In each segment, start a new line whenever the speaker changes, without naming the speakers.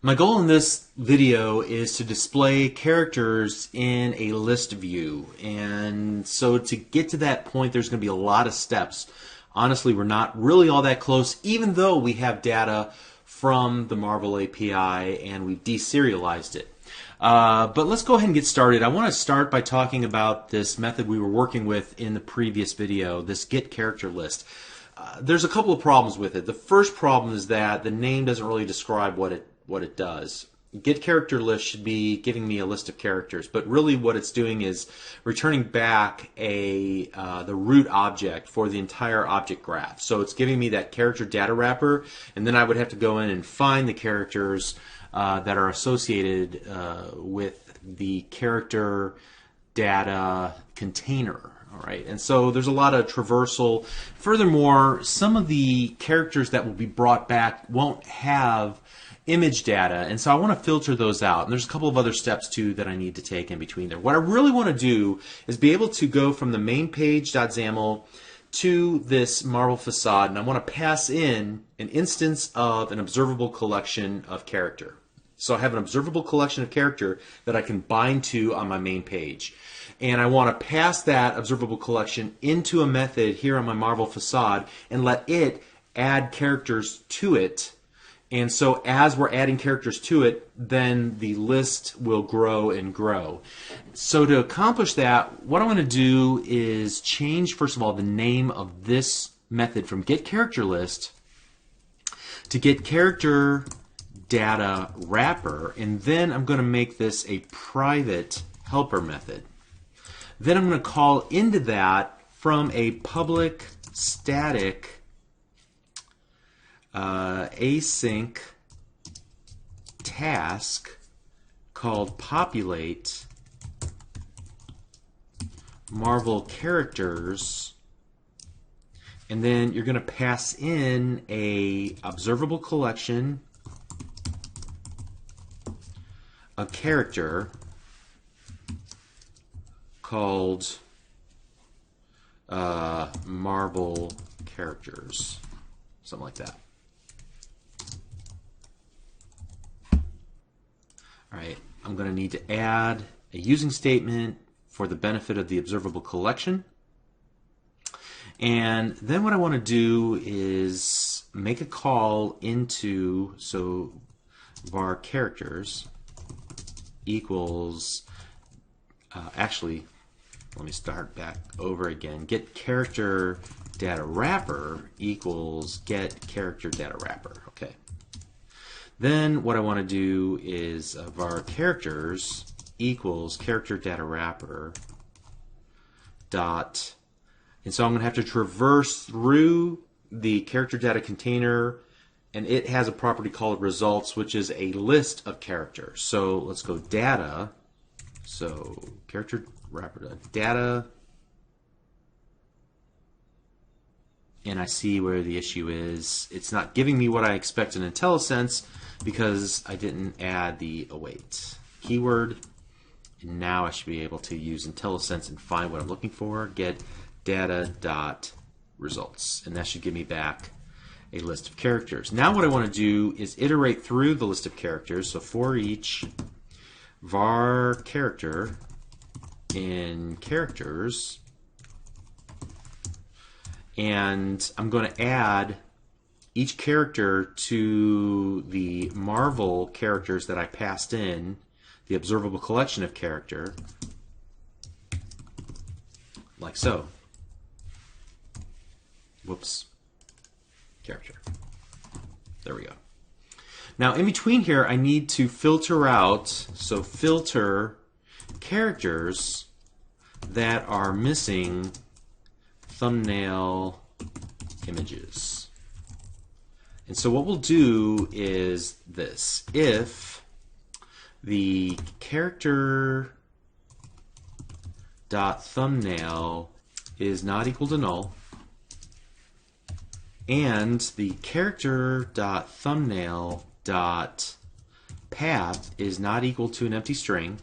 My goal in this video is to display characters in a list view, and so to get to that point there's going to be a lot of steps. Honestly, we're not really all that close, even though we have data from the Marvel API and we've deserialized it. But let's go ahead and get started. I want to start by talking about this method we were working with in the previous video, this get character list. There's a couple of problems with it. The first problem is that the name doesn't really describe what it does. Get character list should be giving me a list of characters, but really what it's doing is returning back the root object for the entire object graph. So it's giving me that character data wrapper, and then I would have to go in and find the characters that are associated with the character data container. All right, and so there's a lot of traversal. Furthermore, some of the characters that will be brought back won't have image data, and so I want to filter those out. And there's a couple of other steps too that I need to take in between there. What I really want to do is be able to go from the main page.xaml to this Marvel facade, and I want to pass in an instance of an observable collection of character. So I have an observable collection of character that I can bind to on my main page. And I want to pass that observable collection into a method here on my Marvel facade and let it add characters to it. And so as we're adding characters to it, then the list will grow and grow. So to accomplish that, what I want to do is change, first of all, the name of this method from getCharacterList to getCharacterDataWrapper, and then I'm going to make this a private helper method. Then I'm going to call into that from a public static async task called populate Marvel characters, and then you're going to pass in a observable collection of character called Marvel characters, something like that. All right, I'm going to need to add a using statement for the benefit of the observable collection. And then what I want to do is make a call into, so var characters equals, actually, let me start back over again. Get character data wrapper equals get character data wrapper. Okay. Then what I want to do is var characters equals character data wrapper dot, and so I'm going to have to traverse through the character data container, and it has a property called results, which is a list of characters. So let's go data, so character wrapper data, and I see where the issue is. It's not giving me what I expect in IntelliSense because I didn't add the await keyword. And now I should be able to use IntelliSense and find what I'm looking for. Get data dot results, and that should give me back a list of characters. Now what I want to do is iterate through the list of characters. So for each var character in characters, and I'm going to add each character to the Marvel characters that I passed in, the observable collection of character, like so. Whoops. Character. There we go. Now in between here I need to filter out, so filter characters that are missing thumbnail images. And so what we'll do is this: if the character dot thumbnail is not equal to null, and the character dot thumbnail dot path is not equal to an empty string,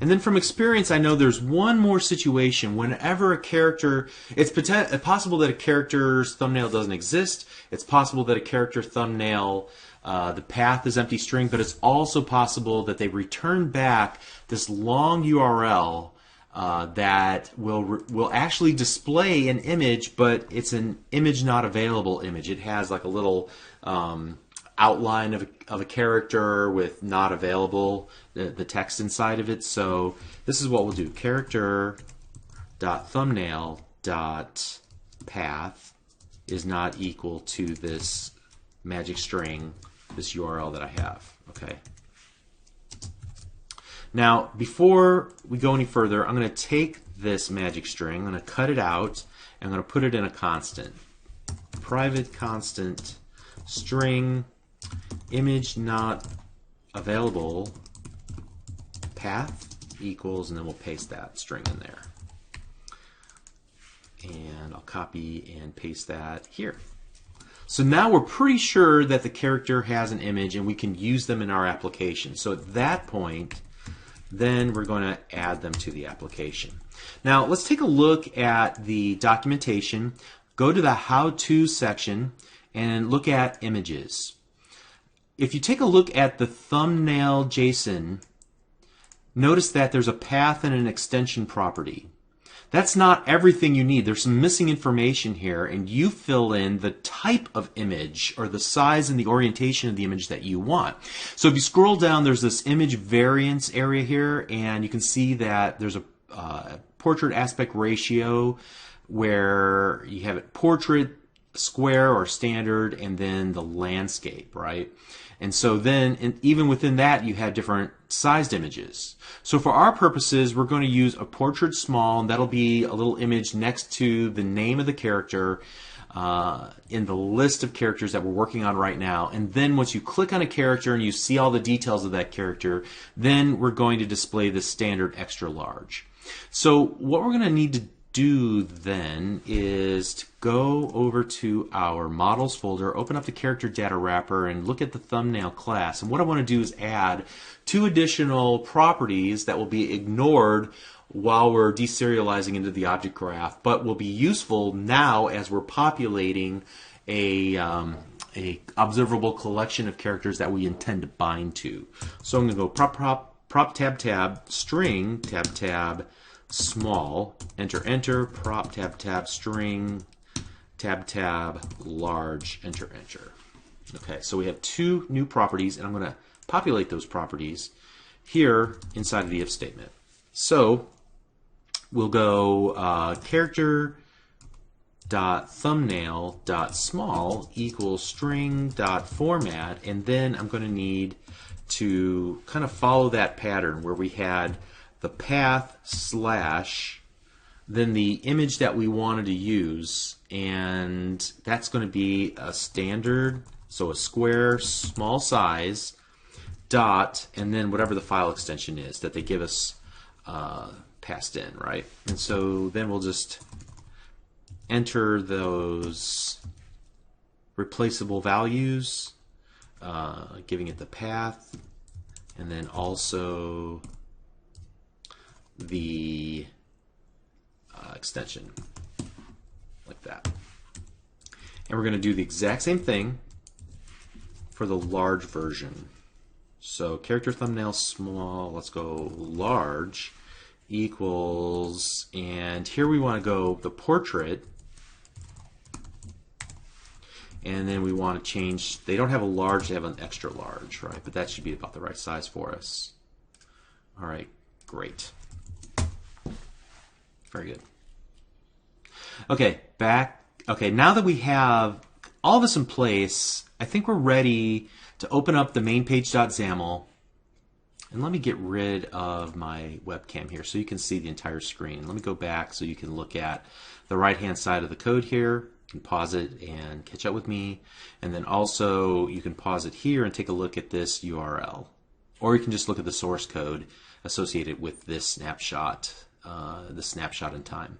And then from experience, I know there's one more situation. Whenever a character, it's possible that a character's thumbnail doesn't exist. It's possible that a character thumbnail, the path is empty string, but it's also possible that they return back this long URL that will actually display an image, but it's an image not available image. It has like a little outline of a character with not available, the text inside of it. So this is what we'll do. Character.thumbnail.path is not equal to this magic string, this URL that I have. Okay. Now, before we go any further, I'm going to take this magic string, I'm going to cut it out, and I'm going to put it in a constant. Private constant string image not available path equals, and then we'll paste that string in there. And I'll copy and paste that here. So now we're pretty sure that the character has an image and we can use them in our application. So at that point, then we're going to add them to the application. Now let's take a look at the documentation. Go to the How-To section and look at images. If you take a look at the thumbnail JSON, notice that there's a path and an extension property. That's not everything you need. There's some missing information here, and you fill in the type of image or the size and the orientation of the image that you want. So if you scroll down, there's this image variance area here, and you can see that there's a portrait aspect ratio where you have it portrait, square or standard, and then the landscape, right? And so then, even within that, you have different sized images. So for our purposes, we're going to use a portrait small, and that'll be a little image next to the name of the character in the list of characters that we're working on right now. And then once you click on a character and you see all the details of that character, then we're going to display the standard extra large. So what we're going to need to do then is to go over to our models folder, open up the character data wrapper, and look at the thumbnail class. And what I want to do is add 2 additional properties that will be ignored while we're deserializing into the object graph, but will be useful now as we're populating a observable collection of characters that we intend to bind to. So I'm going to go prop tab tab string tab tab small, enter enter, prop tab tab string tab tab large, enter enter. Okay, so we have 2 new properties, and I'm going to populate those properties here inside of the if statement. So we'll go character.thumbnail.small equals string.format, and then I'm going to need to kind of follow that pattern where we had the path slash then the image that we wanted to use, and that's going to be a standard, so a square small size dot, and then whatever the file extension is that they give us passed in, right? And so then we'll just enter those replaceable values, giving it the path, and then also the extension, like that. And we're going to do the exact same thing for the large version. So character thumbnail small, let's go large equals, and here we want to go the portrait, and then we want to change, they don't have a large, they have an extra large, right? But that should be about the right size for us. All right, great. Very good. Okay, back. Okay, now that we have all this in place, I think we're ready to open up the main page.xaml. And let me get rid of my webcam here so you can see the entire screen. Let me go back so you can look at the right-hand side of the code here. You can pause it and catch up with me. And then also you can pause it here and take a look at this URL. Or you can just look at the source code associated with this snapshot in time.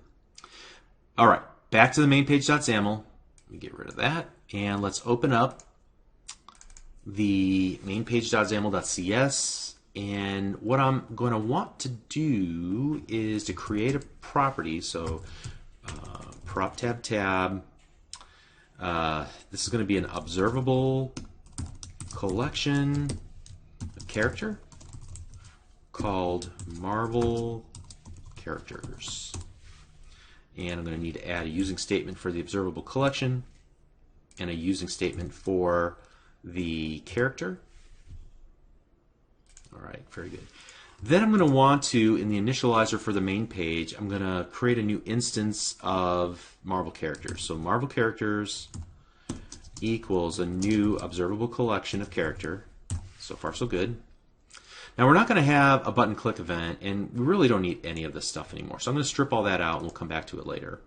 All right, back to the main page.xaml. Let me get rid of that, and let's open up the main page.xaml.cs, And what I'm going to want to do is to create a property. So prop tab tab. This is going to be an observable collection of character called Marvel Characters. And I'm going to need to add a using statement for the observable collection and a using statement for the character. All right, very good. Then I'm going to want to, in the initializer for the main page, I'm going to create a new instance of Marvel Characters. So Marvel Characters equals a new observable collection of character. So far, so good. Now, we're not going to have a button click event, and we really don't need any of this stuff anymore. So I'm going to strip all that out, and we'll come back to it later.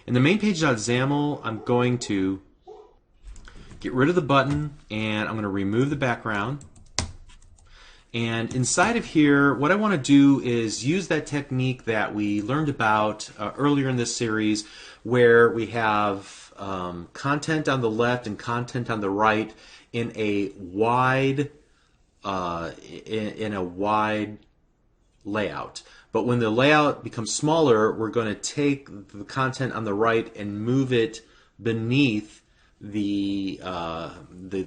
In the main page.xaml, I'm going to get rid of the button, and I'm going to remove the background. And inside of here, what I want to do is use that technique that we learned about earlier in this series, where we have content on the left and content on the right in a wide layout. But when the layout becomes smaller, we're going to take the content on the right and move it beneath the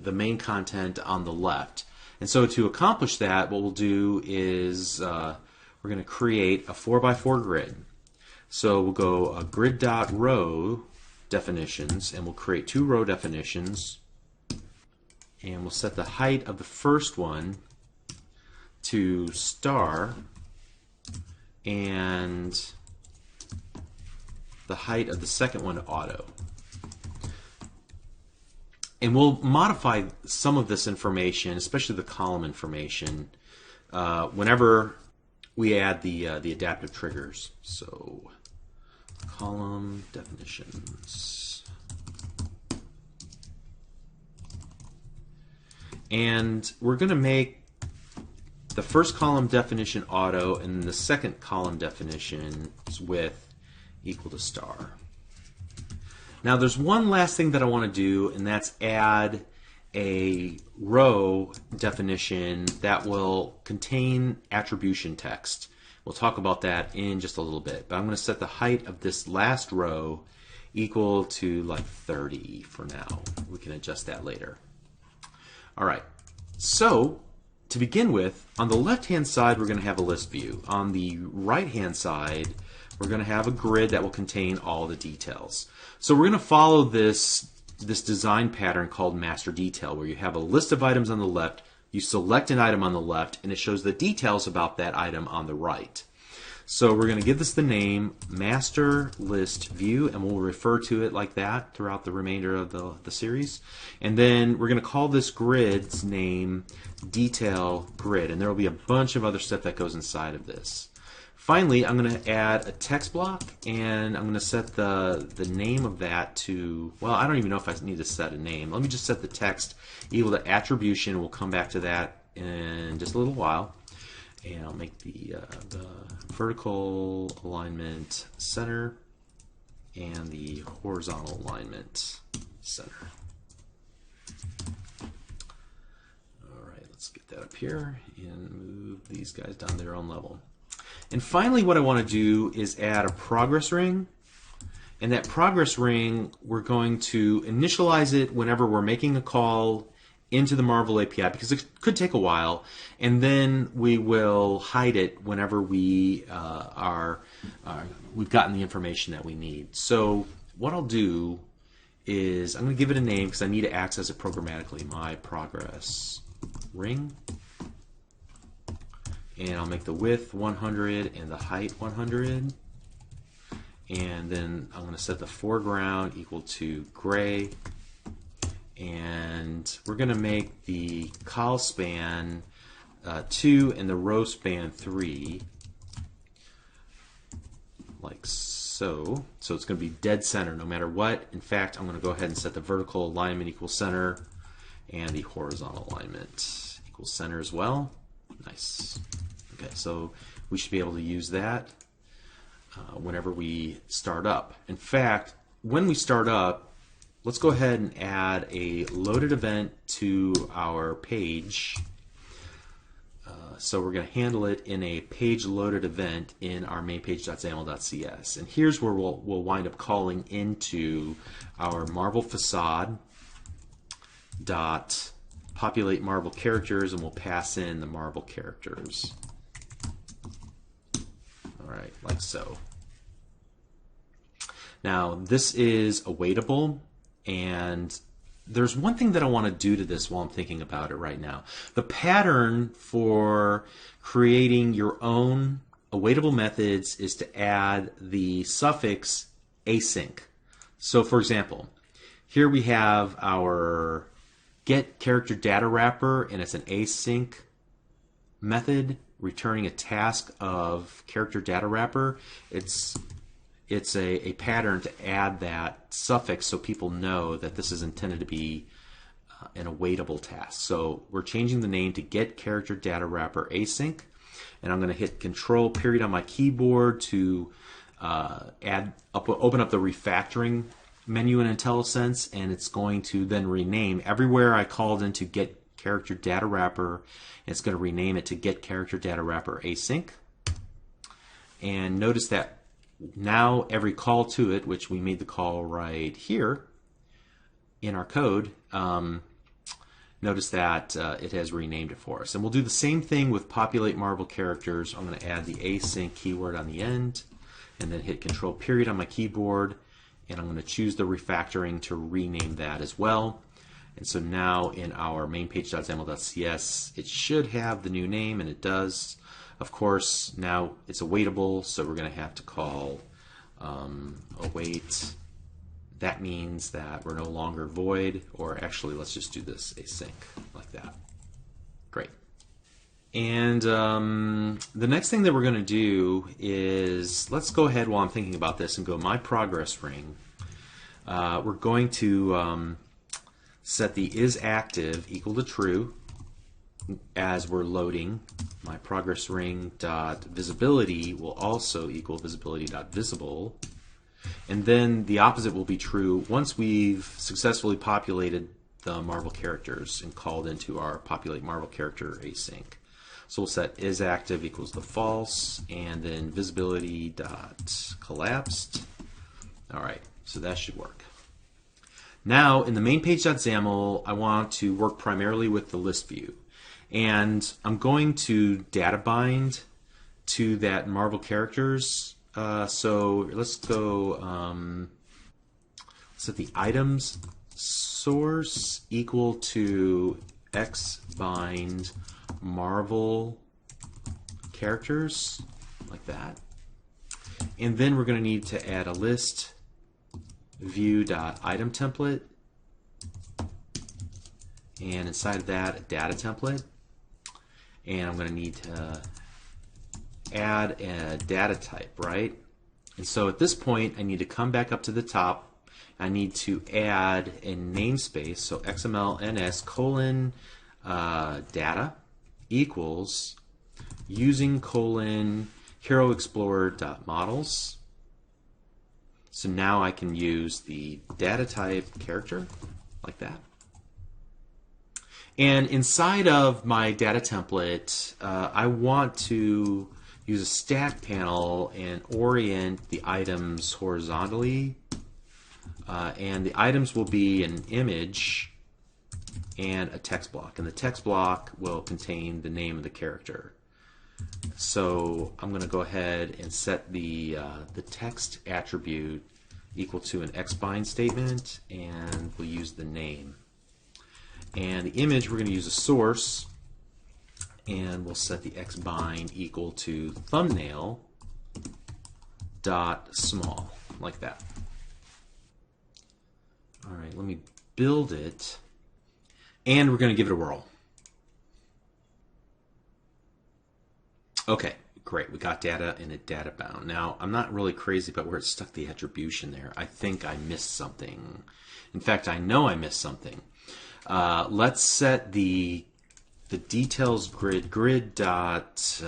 main content on the left. And so to accomplish that, what we'll do is we're going to create a 4x4 grid. So we'll go grid.row definitions, and we'll create two row definitions. And we'll set the height of the first one to star and the height of the second one to auto. And we'll modify some of this information, especially the column information, whenever we add the adaptive triggers. So column definitions. And we're going to make the first column definition auto and the second column definition width equal to star. Now there's one last thing that I want to do, and that's add a row definition that will contain attribution text. We'll talk about that in just a little bit, but I'm going to set the height of this last row equal to like 30 for now. We can adjust that later. All right, so to begin with, on the left-hand side, we're going to have a list view. On the right-hand side, we're going to have a grid that will contain all the details. So we're going to follow this design pattern called master detail, where you have a list of items on the left, you select an item on the left, and it shows the details about that item on the right. So we're going to give this the name master list view, and we'll refer to it like that throughout the remainder of the series. And then we're going to call this grid's name detail grid, and there will be a bunch of other stuff that goes inside of this. Finally, I'm going to add a text block, and I'm going to set the name of that to, well, I don't even know if I need to set a name. Let me just set the text equal to attribution. We'll come back to that in just a little while. And I'll make the vertical alignment center and the horizontal alignment center. All right, let's get that up here and move these guys down to their own level. And finally, what I want to do is add a progress ring. And that progress ring, we're going to initialize it whenever we're making a call into the Marvel API, because it could take a while, and then we will hide it whenever we we've gotten the information that we need. So what I'll do is I'm going to give it a name because I need to access it programmatically. My progress ring, and I'll make the width 100 and the height 100, and then I'm going to set the foreground equal to gray. And we're going to make the col span 2 and the row span 3, like so. So it's going to be dead center no matter what. In fact, I'm going to go ahead and set the vertical alignment equals center and the horizontal alignment equals center as well. Nice. Okay, so we should be able to use that whenever we start up. In fact, when we start up, let's go ahead and add a loaded event to our page. So we're going to handle it in a page loaded event in our main page.xaml.cs. And here's where we'll wind up calling into our marble facade dot populate marble characters, and we'll pass in the marble characters. All right, like so. Now this is awaitable, and there's one thing that I want to do to this while I'm thinking about it right now. The pattern for creating your own awaitable methods is to add the suffix async. So for example, here we have our get character data wrapper, and it's an async method returning a task of character data wrapper. It's a pattern to add that suffix so people know that this is intended to be an awaitable task. So we're changing the name to get character data wrapper async, and I'm going to hit Control period on my keyboard to open up the refactoring menu in IntelliSense, and it's going to then rename everywhere I called into get character data wrapper. It's going to rename it to get character data wrapper async. And notice that now every call to it, which we made the call right here in our code, notice that it has renamed it for us. And we'll do the same thing with populate marble characters. I'm going to add the async keyword on the end, and then hit Control period on my keyboard, and I'm going to choose the refactoring to rename that as well. And so now in our main page.xaml.cs, it should have the new name, and it does. Of course, now it's awaitable, so we're going to have to call await. That means that we're no longer void, or actually, let's just do this async like that. Great. And the next thing that we're going to do is, let's go ahead while I'm thinking about this and go my progress ring. We're going to set the isActive equal to true as we're loading. My progress ring dot visibility will also equal visibility dot visible, and then the opposite will be true once we've successfully populated the marble characters and called into our populate marble character async. So we'll set isActive equals the false, and then visibility dot collapsed. All right, so that should work. Now in the main page.xaml, I want to work primarily with the list view. And I'm going to databind to that marble characters. So let's go set the items source equal to xbind marble characters, like that. And then we're going to need to add a list view.item template, and inside of that a data template. And I'm going to need to add a data type, right? And so at this point I need to come back up to the top. I need to add a namespace, so xml_ns colon data equals using colon hero explorer dot models. So now I can use the data type character like that. And inside of my data template, I want to use a stack panel and orient the items horizontally. And the items will be an image and a text block. And the text block will contain the name of the character. So I'm going to go ahead and set the text attribute equal to an xbind statement, and we'll use the name. And the image, we're going to use a source, and we'll set the xbind equal to thumbnail dot small, like that. All right, let me build it, and we're going to give it a whirl. Okay, great. We got data and it data bound. Now, I'm not really crazy about where it stuck the attribution there. I think I missed something. In fact, I know I missed something. Let's set the details grid dot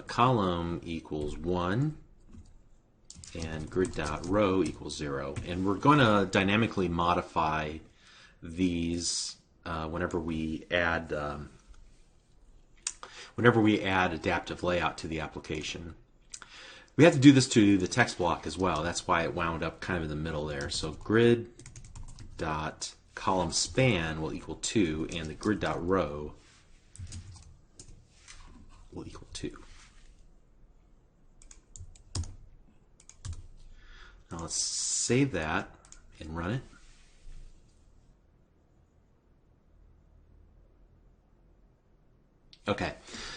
column equals 1 and grid dot row equals 0. And we're going to dynamically modify these whenever we add whenever we add adaptive layout to the application. We have to do this to the text block as well. That's why it wound up kind of in the middle there. So grid dot column span will equal 2, and the grid dot row will equal 2. Now let's save that and run it. Okay,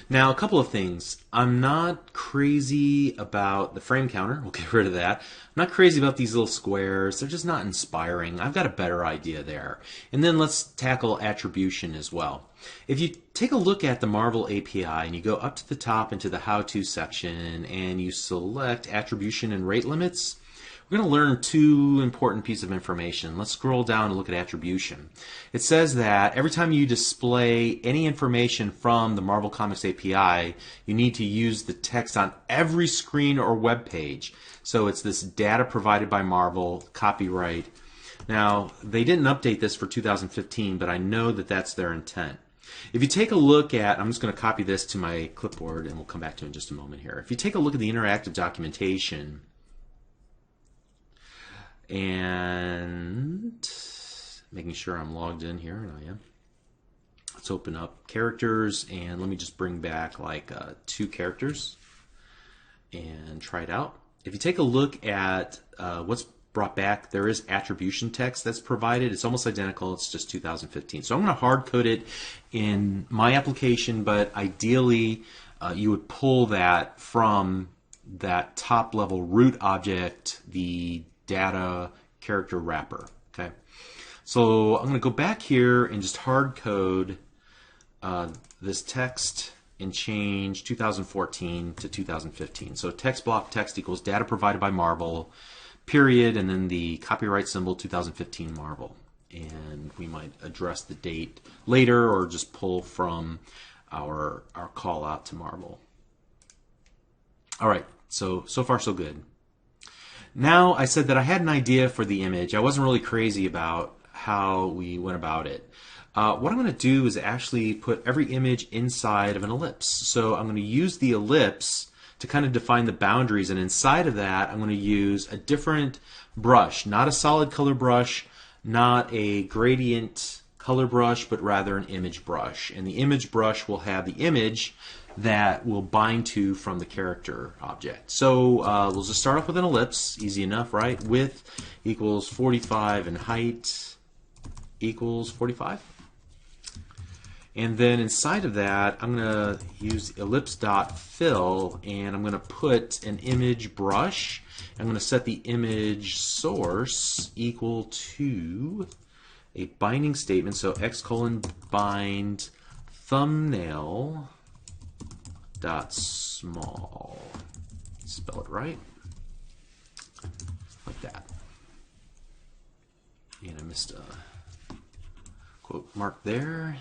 now a couple of things. I'm not crazy about the frame counter. We'll get rid of that. I'm not crazy about these little squares. They're just not inspiring. I've got a better idea there. And then let's tackle attribution as well. If you take a look at the Marvel API and you go up to the top into the how-to section and you select attribution and rate limits, we're going to learn two important pieces of information. Let's scroll down and look at attribution. It says that every time you display any information from the Marvel Comics API, you need to use the text on every screen or web page. So it's this data provided by Marvel, copyright. Now, they didn't update this for 2015, but I know that that's their intent. If you take a look at, I'm just going to copy this to my clipboard and we'll come back to it in just a moment here. If you take a look at the interactive documentation, and making sure I'm logged in here, and I am. Let's open up characters, and let me just bring back like 2 characters and try it out. If you take a look at what's brought back, there is attribution text that's provided. It's almost identical. It's just 2015. So I'm going to hard code it in my application, but ideally you would pull that from that top level root object, the data character wrapper. Okay, so I'm going to go back here and just hard code this text and change 2014 to 2015. So text block text equals data provided by Marvel, period, and then the copyright symbol 2015 Marvel. And we might address the date later or just pull from our call out to Marvel. All right, so far so good. Now, I said that I had an idea for the image. I wasn't really crazy about how we went about it. What I'm going to do is actually put every image inside of an ellipse. So I'm going to use the ellipse to kind of define the boundaries, and inside of that I'm going to use a different brush, not a solid color brush, not a gradient color brush, but rather an image brush. And the image brush will have the image that will bind to from the character object. So we'll just start off with an ellipse, easy enough, right? Width equals 45 and height equals 45. And then inside of that, I'm going to use ellipse.fill, and I'm going to put an image brush. I'm going to set the image source equal to a binding statement, so x:bind thumbnail dot small. Spell it right, like that. And I missed a quote mark there.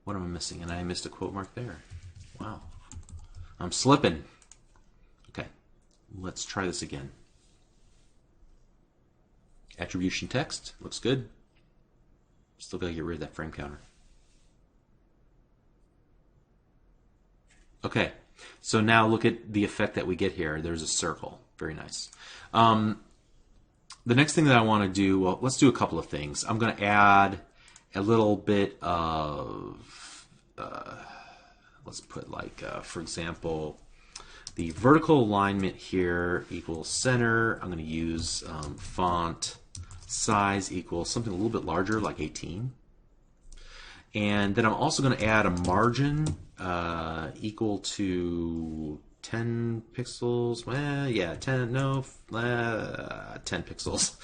What am I missing? And I missed a quote mark there. Wow, I'm slipping. Okay, let's try this again. Attribution text looks good. Still got to get rid of that frame counter. Okay, so now look at the effect that we get here. There's a circle. Very nice. The next thing that I want to do, well, let's do a couple of things. I'm going to add a little bit of, let's put like, for example, the vertical alignment here equals center. I'm going to use font size equals something a little bit larger, like 18. And then I'm also going to add a margin equal to 10 pixels. Well, yeah, 10, no, 10 pixels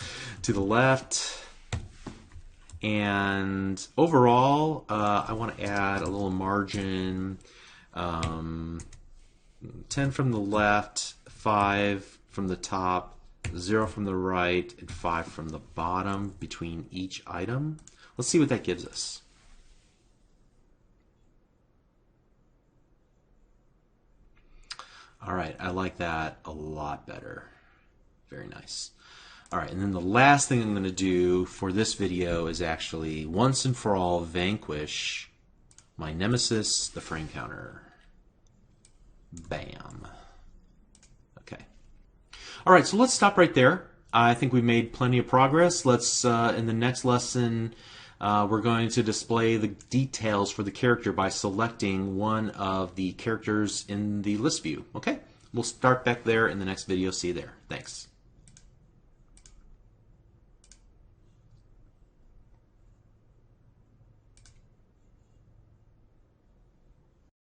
to the left. And overall, I want to add a little margin, 10 from the left, 5 from the top, 0 from the right, and 5 from the bottom between each item. Let's see what that gives us. All right, I like that a lot better. Very nice. All right, and then the last thing I'm going to do for this video is actually once and for all vanquish my nemesis, the frame counter. Bam. Okay. All right, so let's stop right there. I think we made plenty of progress. Let's, in the next lesson, we're going to display the details for the character by selecting one of the characters in the list view. Okay? We'll start back there in the next video. See you there. Thanks.